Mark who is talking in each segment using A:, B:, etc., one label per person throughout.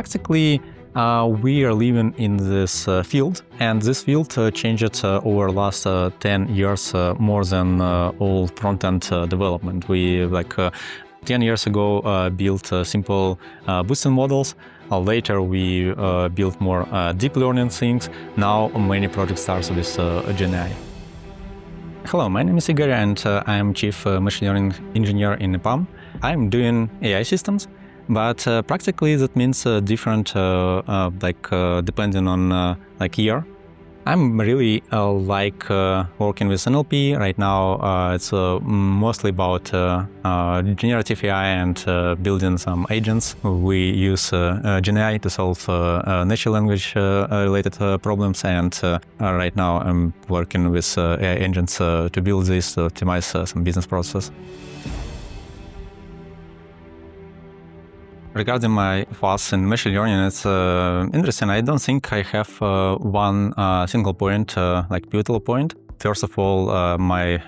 A: Practically, we are living in this field, and this field changed over the last 10 years more than all front-end development. We 10 years ago built simple boosting models. Later we built more deep learning things. Now many projects start with Gen AI. Hello, my name is Ihar and I'm Chief Machine Learning Engineer in EPAM. I'm doing AI systems, but practically that means different depending on year. I'm really working with NLP. Right now it's mostly about generative AI and building some agents. We use Gen AI to solve natural language related problems, and right now I'm working with AI engines to build this, to optimize some business processes. Regarding my path in machine learning, it's interesting. I don't think I have one single point, pivotal point. First of all, my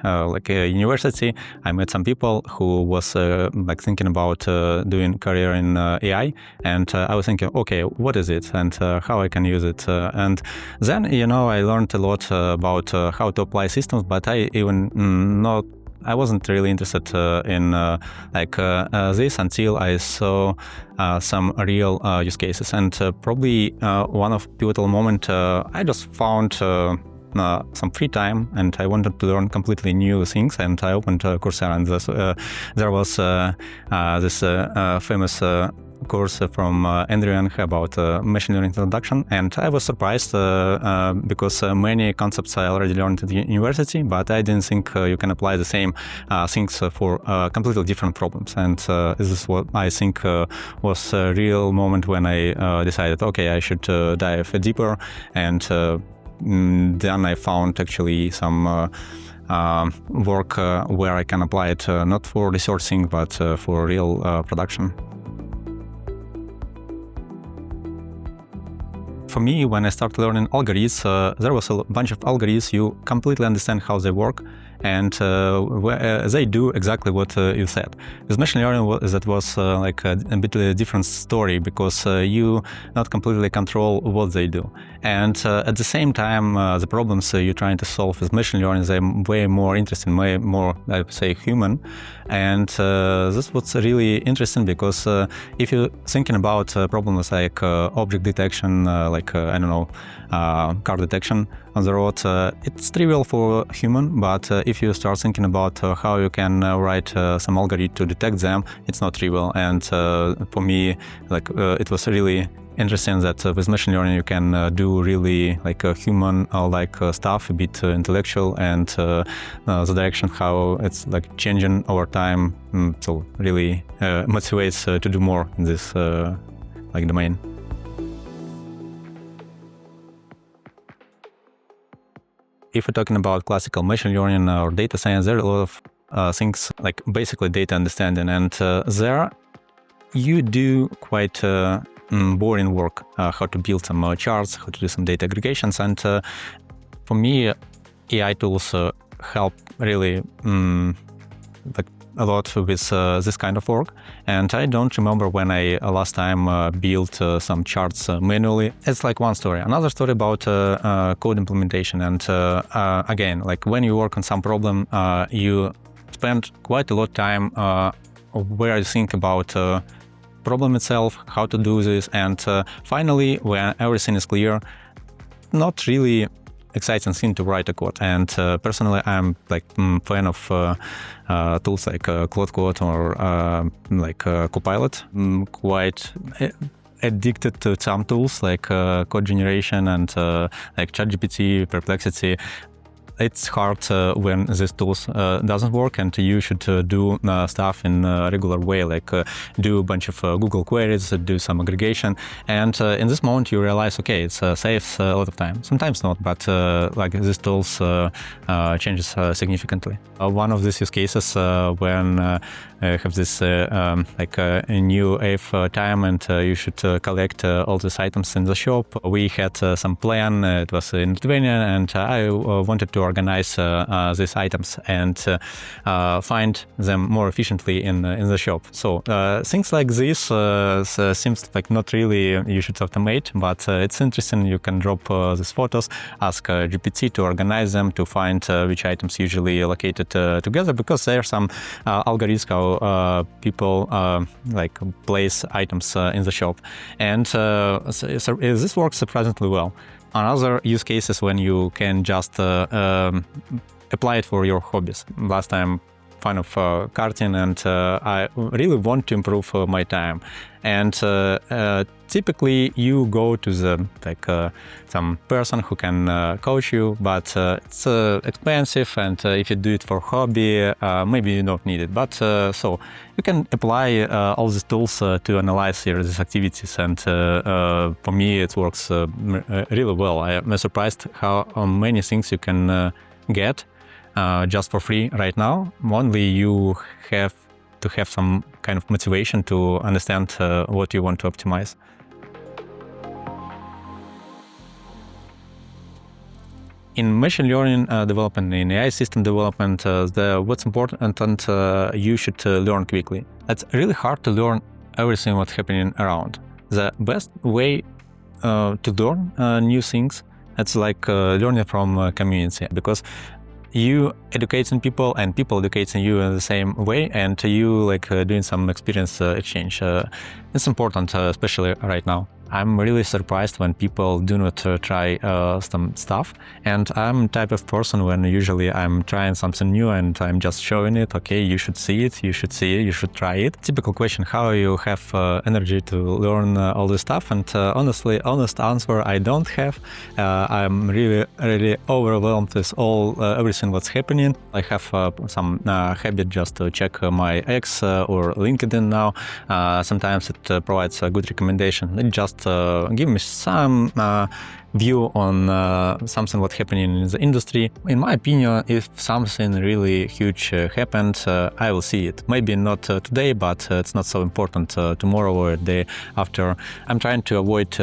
A: university, I met some people who was thinking about doing career in AI, and I was thinking, okay, what is it and how I can use it? And then, I learned a lot about how to apply systems, but I wasn't really interested in this until I saw some real use cases. And probably one of pivotal moment, I just found some free time and I wanted to learn completely new things. And I opened Coursera, and there was this famous course from Andrew Yang about machine learning introduction, and I was surprised because many concepts I already learned at the university, but I didn't think you can apply the same things for completely different problems. And this is what I think was a real moment when I decided, okay, I should dive deeper, and then I found actually some work where I can apply it not for resourcing but for real production. For me, when I started learning algorithms, there was a bunch of algorithms. You completely understand how they work, and they do exactly what you said. With machine learning, that was a bit different story, because you not completely control what they do. And at the same time, the problems you're trying to solve with machine learning, they're way more interesting, way more, I would say, human. And this was really interesting, because if you're thinking about problems like object detection, car detection on the road, it's trivial for human, but if you start thinking about how you can write some algorithm to detect them, it's not trivial. And for me, it was really interesting that with machine learning you can do really human stuff, a bit intellectual, and the direction how it's changing over time. So really motivates to do more in this domain. If we're talking about classical machine learning or data science, there are a lot of things basically data understanding, and there you do quite boring work, how to build some charts, how to do some data aggregations. And for me, AI tools help really a lot with this kind of work. And I don't remember when I last time built some charts manually. It's one story. Another story about code implementation. And again, when you work on some problem, you spend quite a lot of time where you think about problem itself, how to do this, and finally, when everything is clear, not really exciting thing to write a code. And personally, I'm fan of tools like Cloud Code or Copilot. Quite addicted to some tools like code generation and ChatGPT, Perplexity. It's hard when these tools doesn't work, and you should do stuff in a regular way, do a bunch of Google queries, do some aggregation. And in this moment, you realize, okay, it saves a lot of time. Sometimes not, but these tools changes significantly. One of these use cases when have this a new AF time, and you should collect all these items in the shop. We had some plan. It was in Lithuania, and I wanted to organize these items and find them more efficiently in the shop. So things like this seems like not really you should automate, but it's interesting. You can drop these photos, ask GPT to organize them, to find which items usually located together, because there are some algorithms how people like place items in the shop, and so this works surprisingly well. Another use case is when you can just apply it for your hobbies. Last time, fan of karting, and I really want to improve my time. And typically, you go to the some person who can coach you, but it's expensive, and if you do it for hobby, maybe you don't need it. But so you can apply all these tools to analyze these activities, and for me, it works really well. I'm surprised how many things you can get just for free right now. Only you have to have some kind of motivation to understand what you want to optimize. In machine learning development, in AI system development, what's important, and you should learn quickly. It's really hard to learn everything what's happening around. The best way to learn new things, it's like learning from community, because you educating people and people educating you in the same way, and you like doing some experience exchange. It's important, especially right now. I'm really surprised when people do not try some stuff, and I'm type of person when usually I'm trying something new and I'm just showing it. Okay, you should see it, you should see it, you should try it. Typical question: how you have energy to learn all this stuff? And honestly, honest answer: I don't have. I'm really overwhelmed with everything what's happening. I have some habit just to check my X or LinkedIn now. Sometimes it provides a good recommendation. It just give me some view on something what's happening in the industry. In my opinion, if something really huge happened, I will see it. Maybe not today, but it's not so important tomorrow or the day after. I'm trying to avoid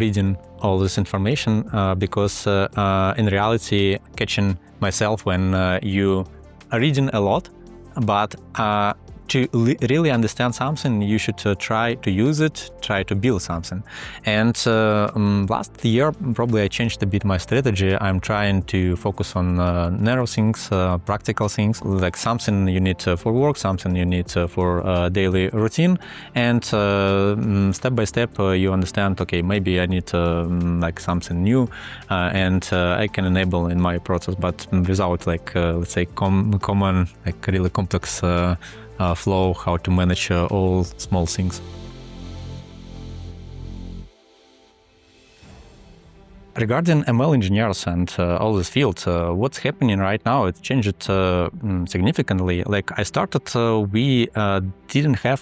A: reading all this information because in reality, catching myself when you are reading a lot, but to really understand something, you should try to use it, try to build something. And last year, probably I changed a bit my strategy. I'm trying to focus on narrow things, practical things, like something you need for work, something you need for daily routine. And step by step, you understand, okay, maybe I need like something new, and I can enable in my process, but without like, let's say, common, like really complex flow, how to manage all small things. Regarding ML engineers and all this field, what's happening right now, it changed significantly. Like I started, we didn't have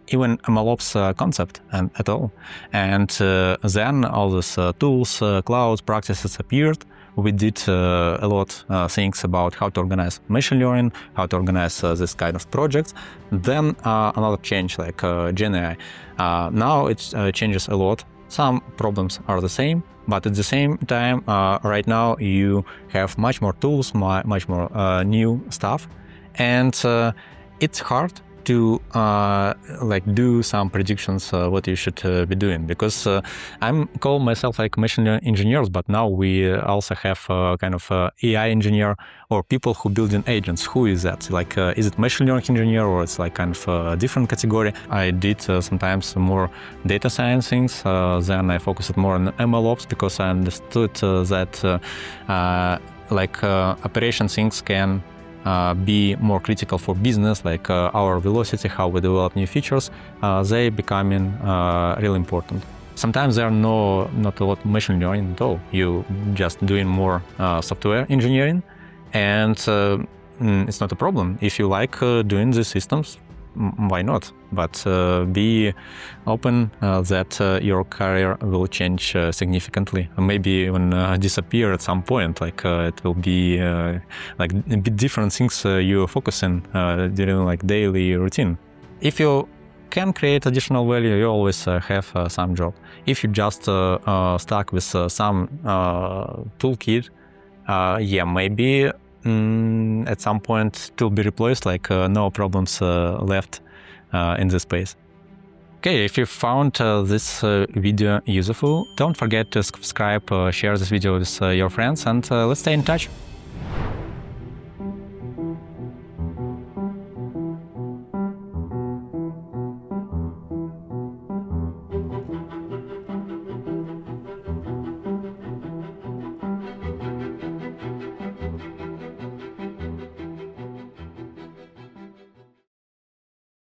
A: even mlops concept at all. And then all these tools, cloud practices appeared. We did a lot things about how to organize machine learning, how to organize this kind of projects. Then another change like Gen AI. Now it changes a lot. Some problems are the same, but at the same time, right now you have much more tools, much more new stuff, and it's hard to like do some predictions what you should be doing, because I'm call myself like machine learning engineers, but now we also have kind of AI engineer or people who building agents. Who is that? Like is it machine learning engineer, or it's like kind of a different category? I did sometimes more data science things, then I focused more on mlops, because I understood that like operation things can be more critical for business, like our velocity, how we develop new features, they becoming really important. Sometimes there are not a lot of machine learning at all. You just doing more software engineering, and it's not a problem. If you like doing these systems, why not? But be open that your career will change significantly, maybe even disappear at some point. Like it will be like a bit different things you focus on during like daily routine. If you can create additional value, you always have some job. If you just stuck with some toolkit, yeah, maybe at some point it will be replaced, like no problems left in this space. Okay, if you found this video useful, don't forget to subscribe, share this video with your friends, and let's stay in touch.